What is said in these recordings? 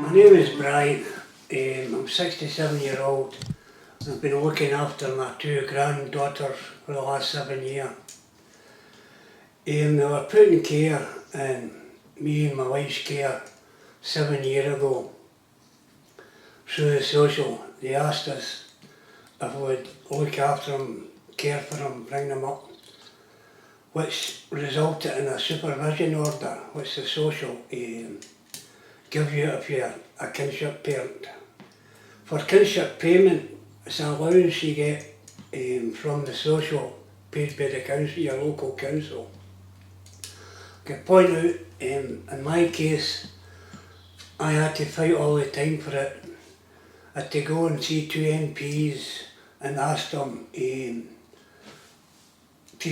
My name is Brian. I'm 67-year-old. I've been looking after my two granddaughters for the last 7 years. They were put in care, and me and my wife's care 7 years ago through the social. They asked us if we would look after them, care for them, bring them up, which resulted in a supervision order, which the social give you if you're a kinship parent. For kinship payment, it's an allowance you get from the social paid by the council, your local council. I can point out, in my case, I had to fight all the time for it. I had to go and see two MPs and ask them to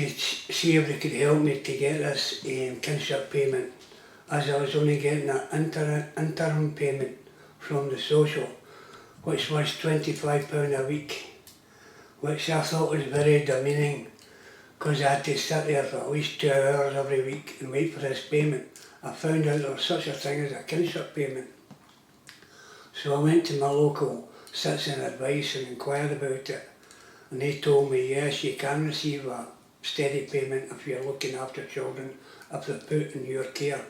see if they could help me to get this kinship payment, as I was only getting an interim payment from the social, which was £25 a week, which I thought was very demeaning, because I had to sit there for at least 2 hours every week and wait for this payment. I found out there was such a thing as a kinship payment. So I went to my local citizen advice and inquired about it, and they told me yes, you can receive a steady payment if you're looking after children, if they're put in your care.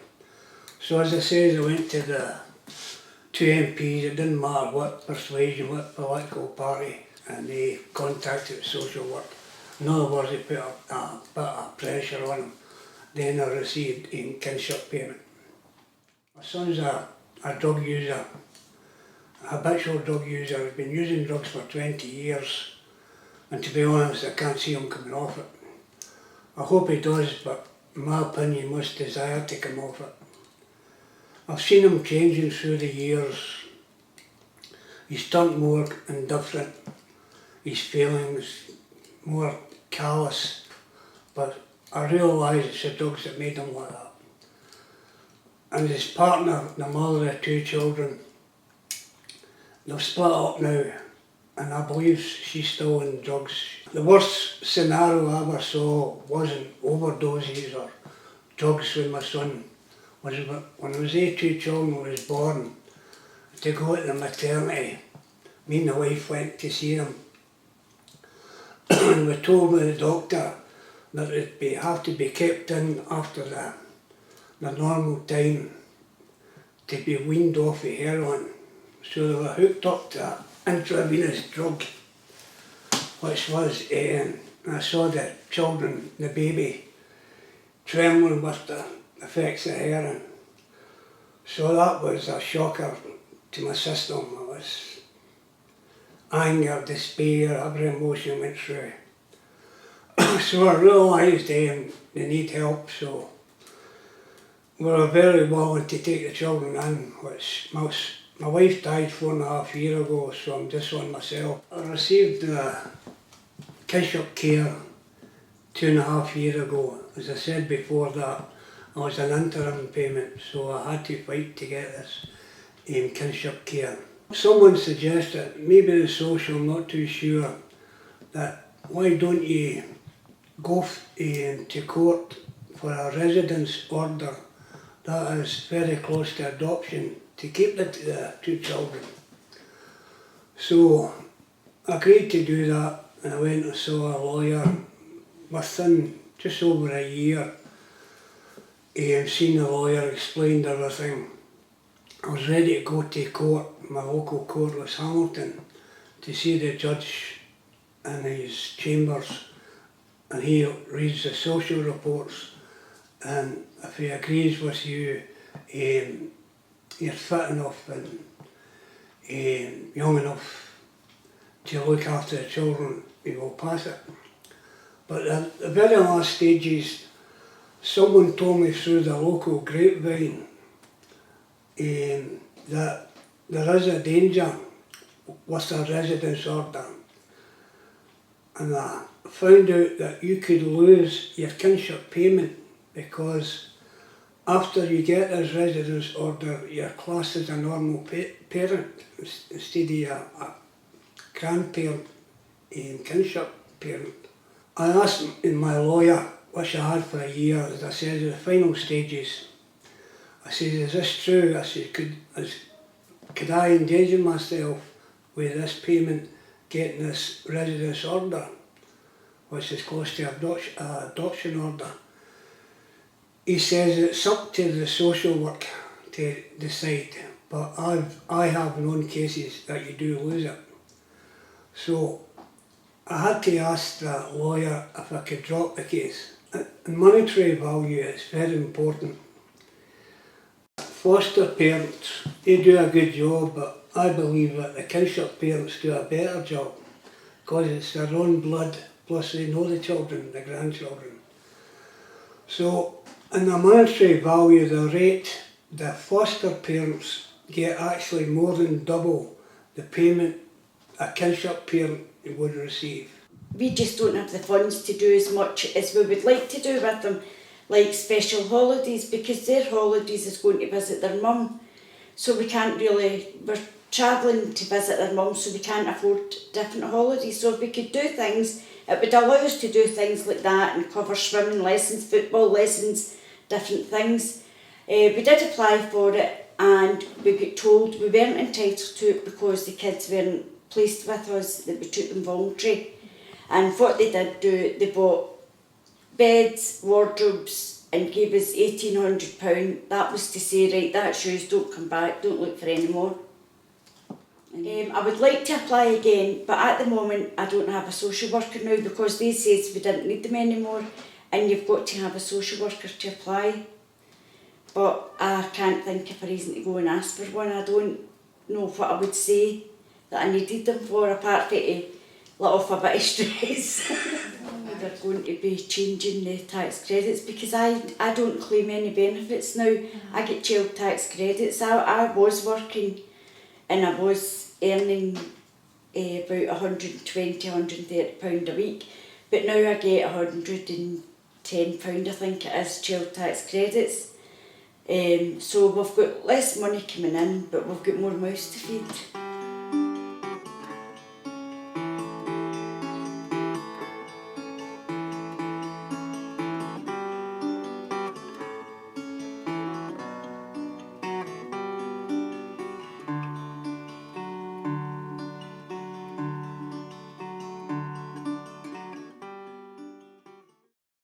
So as I said, I went to the two MPs, it didn't matter what persuasion, what political party, and they contacted social work. In other words, they put a bit of pressure on them. Then I received kinship payment. My son's a drug user, a habitual drug user. He's been using drugs for 20 years, and to be honest, I can't see him coming off it. I hope he does, but in my opinion, he must desire to come off it. I've seen him changing through the years. He's turned more indifferent, his feelings more callous, but I realise it's the drugs that made him like that. And his partner, the mother of two children, they've split up now, and I believe she's still in drugs. The worst scenario I ever saw wasn't overdoses or drugs with my son. Was when I was 2 children was born, to go to the maternity. Me and the wife went to see them, and we told the doctor that they'd have to be kept in after the normal time to be weaned off the heroin. So they were hooked up to an intravenous drug, which was, I saw the children, the baby, trembling with the effects of heroin. So that was a shocker to my system. It was anger, despair, every emotion went through. So I realised they need help, so we were very willing to take the children in, which my wife died 4.5 years ago, so I'm just on myself. I received kinship care 2.5 years ago. As I said before that, I was an interim payment, so I had to fight to get this kinship care. Someone suggested, maybe the social, I'm not too sure, that why don't you go to court for a residence order that is very close to adoption to keep the two children. So I agreed to do that, and I went and saw a lawyer. Within just over a year, seen the lawyer, explained everything. I was ready to go to court. My local court was Hamilton, to see the judge in his chambers, and he reads the social reports, and if he agrees with you, you're fit enough and young enough to look after the children, he will pass it. But at the very last stages, someone told me through the local grapevine that there is a danger with a residence order, and I found out that you could lose your kinship payment, because after you get this residence order, you're classed as a normal parent instead of a grandparent and kinship parent. I asked my lawyer, which I had for a year, as I said, in the final stages, I said, is this true? I said, could I endanger myself with this payment, getting this residence order, which is close to adoption order? He says it's up to the social work to decide, but I have known cases that you do lose it. So I had to ask the lawyer if I could drop the case. And monetary value is very important. Foster parents, they do a good job, but I believe that the kinship parents do a better job because it's their own blood, plus they know the children, the grandchildren. So in the monetary value, the rate, the foster parents get actually more than double the payment a kinship parent would receive. We just don't have the funds to do as much as we would like to do with them, like special holidays, because their holidays is going to visit their mum. So we can't really, we're travelling to visit their mum, so we can't afford different holidays. So if we could do things, it would allow us to do things like that and cover swimming lessons, football lessons, different things. We did apply for it and we got told we weren't entitled to it because the kids weren't placed with us, that we took them voluntary. And what they did do, they bought beds, wardrobes and gave us £1,800. That was to say, right, that's yours, don't come back, don't look for any more. I would like to apply again, but at the moment I don't have a social worker now because they said we didn't need them anymore and you've got to have a social worker to apply. But I can't think of a reason to go and ask for one. I don't know what I would say that I needed them for, apart from to let off a bit of stress. They're going to be changing the tax credits because I don't claim any benefits now. I get child tax credits. I was working and I was earning about £120, £130 a week, but now I get £110, I think it is, child tax credits. So we've got less money coming in, but we've got more mouths to feed.